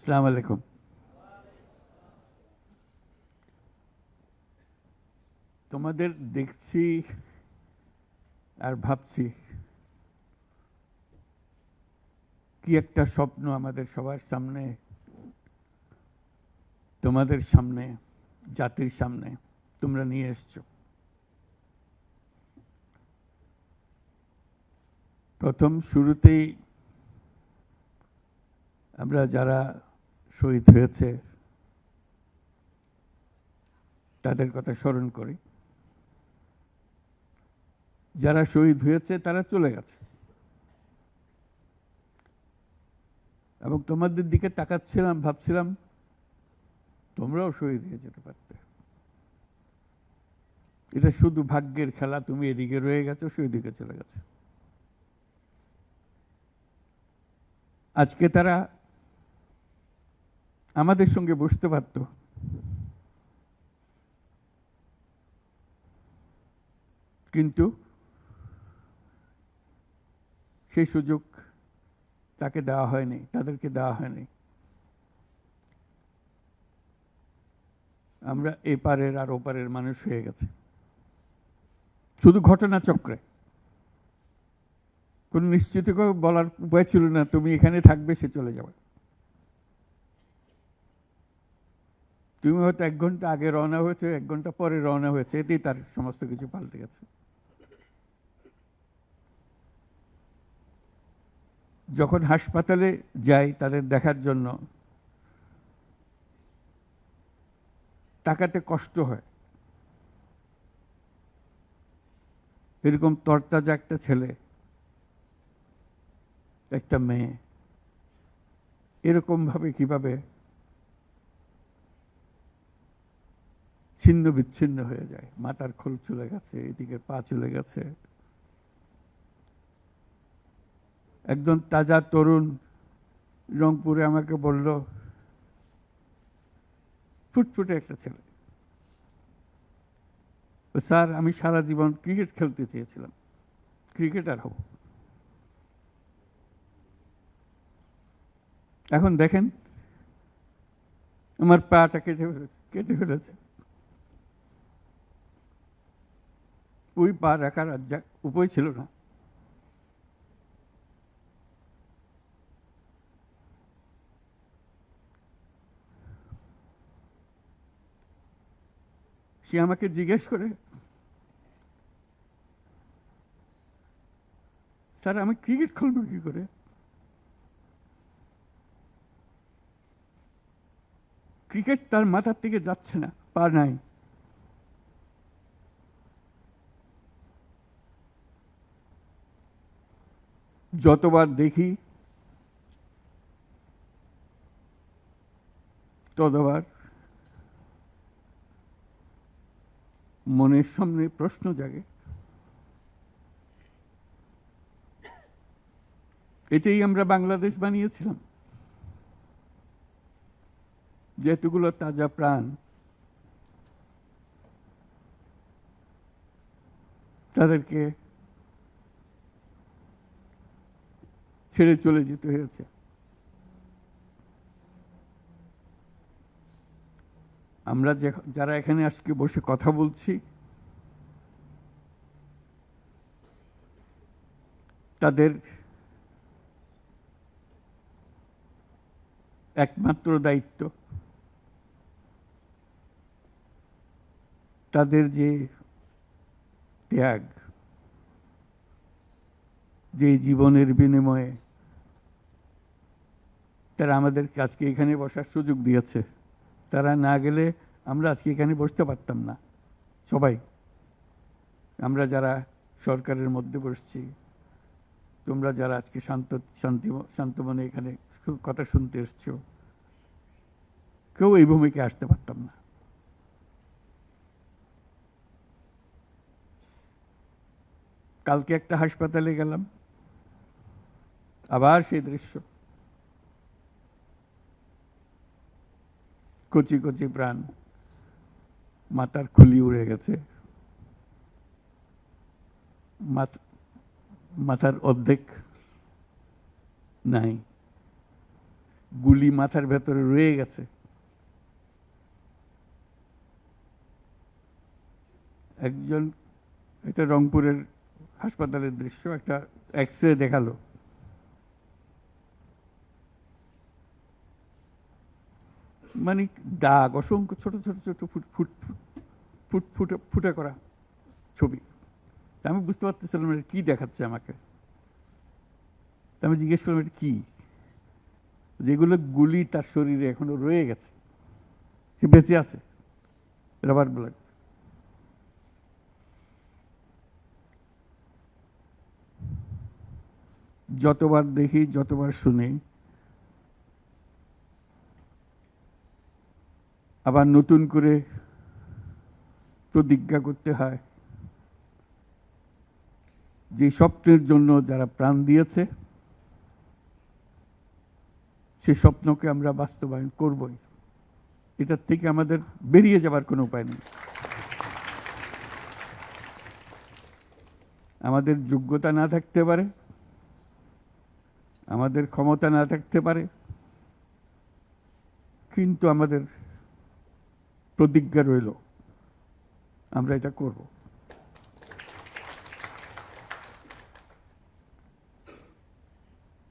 আসসালামু আলাইকুম। তোমাদের দেখছি আর ভাবছি কি একটা স্বপ্ন আমাদের সবার সামনে, তোমাদের সামনে, জাতির সামনে তোমরা নিয়ে এসছো। প্রথম শুরুতেই আমরা যারা শহীদ হয়েছে তাদের কথা স্মরণ করি। যারা শহীদ হয়েছে তারা চলে গেছে, এবং তোমাদের দিকে তাকাচ্ছিলাম, ভাবছিলাম তোমরাও শহীদ হয়ে যেতে পারতে। এটা শুধু ভাগ্যের খেলা, তুমি এদিকে রয়ে গেছো, সেই দিকে চলে গেছে। আজকে তারা আমাদের সঙ্গে বসতে পারত, কিন্তু সেই সুযোগ তাকে দেওয়া হয়নি, তাদেরকে দেওয়া হয়নি। আমরা এপারের আর ওপারের মানুষ হয়ে গেছে শুধু ঘটনাচক্রে। কোন নিশ্চিত বলার উপায় ছিল না তুমি এখানে থাকবে, সে চলে যাবে। তুমি হয়তো 1 ঘন্টা আগে রওনা হয়েছে, 1 ঘন্টা পরে রওনা হয়েছে, এতেই তার সমস্ত কিছু পাল্টে গেছে। যখন হাসপাতালে যাই তাদের দেখার জন্য, তাকাতে কষ্ট হয়। এরকম তরতাজা একটা ছেলে, একটা মেয়ে এরকম ভাবে কিভাবে ছিন্ন বিচ্ছিন্ন হয়ে যায়। মাথার খোল চলে গেছে, এদিকে পা চলে গেছে। একজন তাজা তরুণ রংপুরে আমাকে বলল, ফুটফুটে একটা ছেলে, স্যার আমি সারা জীবন ক্রিকেট খেলতে চেয়েছিলাম, ক্রিকেটার হব। এখন দেখেন আমার পাটা কেটে ফেলেছে। ওই পা রাখার আর উপায় ছিল না। সে আমাকে জিজ্ঞেস করে, স্যার আমি ক্রিকেট খেলবো কি করে? ক্রিকেট তার মাথার থেকে যাচ্ছে না, পা নাই। যতবার দেখি ততবার মনের সামনে প্রশ্ন জাগে। এটাই আমরা বাংলাদেশ বানিয়েছিলাম, যেহেতুগুলো তাজা প্রাণ তাদেরকে ছেড়ে চলে যেতে হয়েছে। আমরা যারা এখানে আজকে বসে কথা বলছি, তাদের একমাত্র দায়িত্ব তাদের যে ত্যাগ, যে জীবনের বিনিময়ে তারা আমাদেরকে আজকে এখানে বসার সুযোগ দিয়েছে। তারা না গেলে আমরা আজকে এখানে বসতে পারতাম না। সবাই আমরা যারা সরকারের মধ্যে বসছি, তোমরা যারা আজকে শান্ত মনে এখানে কথা শুনতে এসছো, কেউ এই ভূমিকায় আসতে পারতাম না। কালকে একটা হাসপাতালে গেলাম, আবার সেই দৃশ্য। কচি কচি প্রাণ, মাথার খুলি উড়ে গেছে, মাথার অর্ধেক নাই। গুলি মাথার ভেতরে রয়ে গেছে। একজন, এটা রংপুরের হাসপাতালের দৃশ্য, একটা এক্স-রে দেখালো, মানে দাগ, অসংখ্য ছোট ছোট ছোট ফুট ফুট ফুট ফুটে ফুটে করা ছবি। আমি বুঝতে পারতেছিলাম এটা কি দেখাচ্ছে আমাকে। আমি জিজ্ঞেস করলাম এটা কি? যেগুলো গুলি তার শরীরে এখনো রয়ে গেছে, সে বেঁচে আছে, রাবার ব্লাড। যতবার দেখি, যতবার শুনি, আবার নতুন করে প্রতিজ্ঞা করতে হয় যে স্বপ্নের জন্য যারা প্রাণ দিয়েছে সে স্বপ্নকে আমরা বাস্তবায়ন করবই। এটার থেকে আমাদের বেরিয়ে যাবার কোনো উপায় নেই। আমাদের যোগ্যতা না থাকতে পারে, আমাদের ক্ষমতা না থাকতে পারে, কিন্তু আমাদের প্রতিজ্ঞা রইল আমরা এটা করব।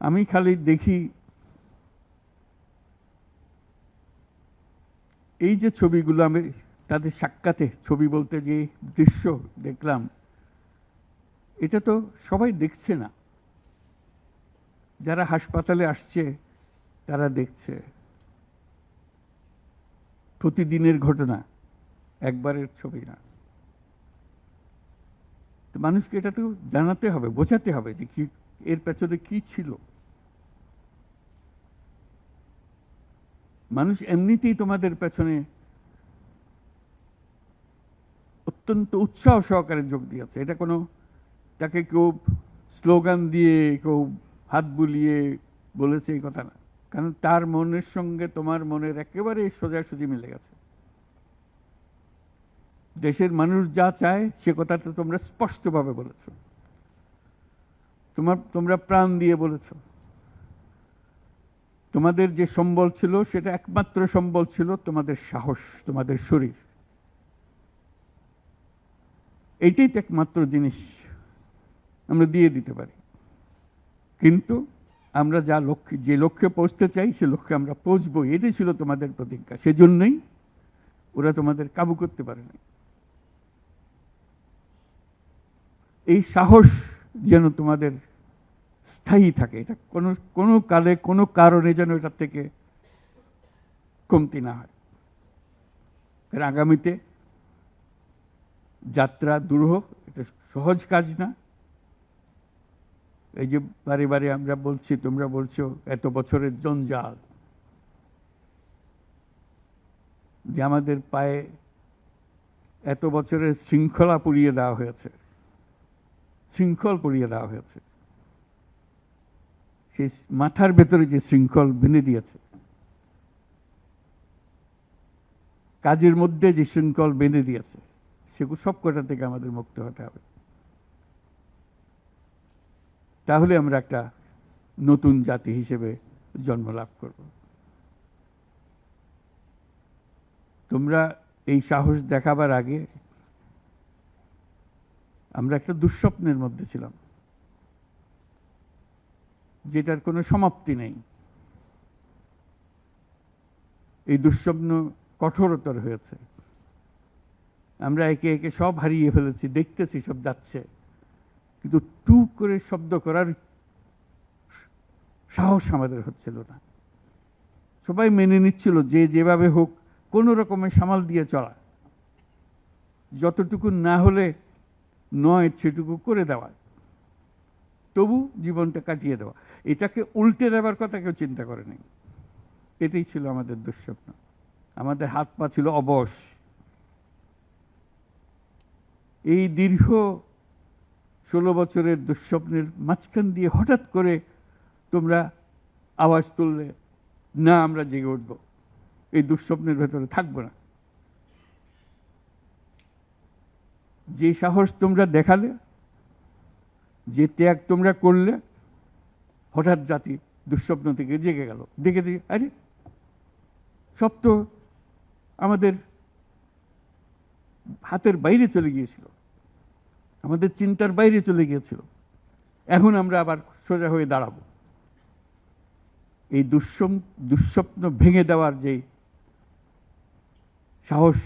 আমি খালি দেখি এই যে ছবিগুলো, আমি তাদের সাক্ষাতে ছবি বলতে যে দৃশ্য দেখলাম, এটা তো সবাই দেখছে না। যারা হাসপাতালে আসছে তারা দেখছে, প্রতিদিনের ঘটনা, একবারের ছবি না। তো মানুষকে এটা তো জানাতে হবে, বোঝাতে হবে যে কি এর পেছনে কি ছিল। মানুষ এমনিতেই তোমাদের পেছনে অত্যন্ত উৎসাহ সহকারে যোগ দিয়েছে। এটা কোনো তাকে কেউ স্লোগান দিয়ে, কেউ হাত বুলিয়ে বলেছে এই কথা না, কারণ তার মনের সঙ্গে তোমার মনের একেবারে সোজাসুজি মিলে গেছে। দেশের মানুষ যা চায় সে কথাটা তোমরা স্পষ্টভাবে বলেছ, তোমরা প্রাণ দিয়ে বলেছ। তোমাদের যে সম্বল ছিল সেটা একমাত্র সম্বল ছিল তোমাদের সাহস, তোমাদের শরীর। এইটাই তো একমাত্র জিনিস আমরা দিয়ে দিতে পারি। কিন্তু আমরা যে লক্ষ্যে পৌঁছতে চাই সে লক্ষ্যে আমরা পৌঁছবো, এটাই ছিল তোমাদের প্রতিজ্ঞা। সেজন্যই ওরা তোমাদের কাবু করতে পারে না। এই সাহস যেন তোমাদের স্থায়ী থাকে, এটা কোনো কালে কোনো কারণে যেন এটার থেকে কমতি না হয়। এর আগামীতে যাত্রা দুরূহ, এটা সহজ কাজ না। এই যে বারে বারে আমরা বলছি, তোমরা বলছো এত বছরের জঞ্জাল, যে আমাদের পায়ে এত বছরের শৃঙ্খলা পুড়িয়ে দেওয়া হয়েছে, শৃঙ্খল পুড়িয়ে দেওয়া হয়েছে। সেই মাথার ভেতরে যে শৃঙ্খল বেঁধে দিয়েছে, কাজের মধ্যে যে শৃঙ্খল বেঁধে দিয়েছে, সেগুলো সব কটা থেকে আমাদের মুক্ত হতে হবে। তাহলে আমরা একটা নতুন জাতি হিসেবে জন্ম লাভ করব। তোমরা এই সাহস দেখাবার আগে আমরা একটা দুঃস্বপ্নের মধ্যে ছিলাম, যেটার কোনো সমাপ্তি নেই। এই দুঃস্বপ্ন কঠোরতর হয়েছে। আমরা একে একে সব হারিয়ে ফেলেছি, দেখতেছি সব যাচ্ছে, কিন্তু টুক করে শব্দ করার সাহস আমাদের হচ্ছিল না। সবাই মেনে নিচ্ছিল যে যেভাবে হোক কোন রকমের সামাল দিয়ে চলা, যতটুকু না হলে নয় সেটুকু করে দেওয়া, তবু জীবনটা কাটিয়ে দেওয়া। এটাকে উল্টে দেওয়ার কথা কেউ চিন্তা করে নাই। এটাই ছিল আমাদের দুঃস্বপ্ন। আমাদের হাত পা ছিল অবশ। এই দীর্ঘ 16 বছরের দুঃস্বপ্নের মাঝখান দিয়ে হঠাৎ করে তোমরা আওয়াজ তুললে, না আমরা জেগে উঠব, এই দুঃস্বপ্নের ভেতরে থাকবো না। যে সাহস তোমরা দেখালে, যে ত্যাগ তোমরা করলে, হঠাৎ জাতি দুঃস্বপ্ন থেকে জেগে গেল, দেখে দিয়ে আরে সব তো আমাদের হাতের বাইরে চলে গিয়েছিল, আমাদের চিন্তার বাইরে চলে গিয়েছিল, এখন আমরা আবার সোজা হয়ে দাঁড়াবো। এই দুঃস্বপ্ন ভেঙে দেওয়ার যে সাহস